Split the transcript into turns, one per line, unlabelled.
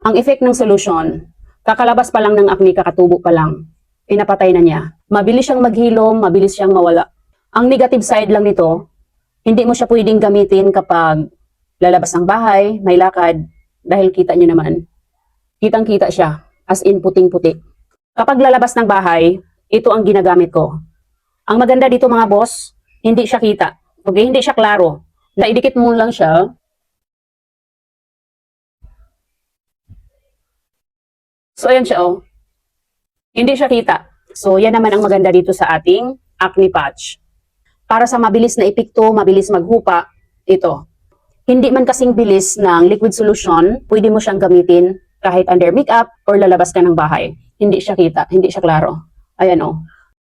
Ang effect ng solution, kakalabas pa lang ng acne, kakatubo pa lang, pinapatay na niya. Mabilis siyang maghilom, mabilis siyang mawala. Ang negative side lang nito, hindi mo siya pwedeng gamitin kapag lalabas ng bahay, may lakad, dahil kita nyo naman, kitang-kita siya, as in puting-puti. Kapag lalabas ng bahay, ito ang ginagamit ko. Ang maganda dito mga boss, hindi siya kita. Okay, hindi siya klaro. Naidikit mo lang siya. So, ayan siya, oh. Hindi siya kita. So, yan naman ang maganda dito sa ating acne patch. Para sa mabilis na epekto, mabilis maghupa, ito. Hindi man kasing bilis ng liquid solution, pwede mo siyang gamitin kahit under makeup or lalabas ka ng bahay. Hindi siya kita, hindi siya klaro. Ayan, oh.